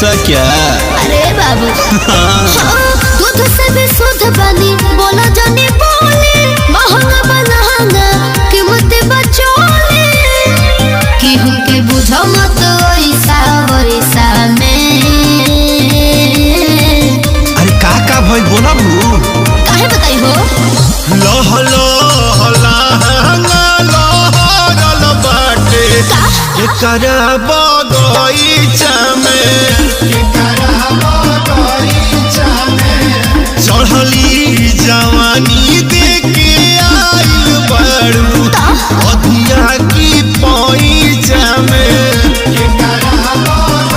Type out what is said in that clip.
ऐसा क्या? अरे बाबू दूध से भी शुद्ध बनी बोला जानी बोले महंगा बनाना कीमत बचोले कि हमके बुझो मत ऐसा वैसा में। अरे का भाई बोला भू काहे बताई हो लह लह लहंगा लहरल बाटे एकरा बगईचा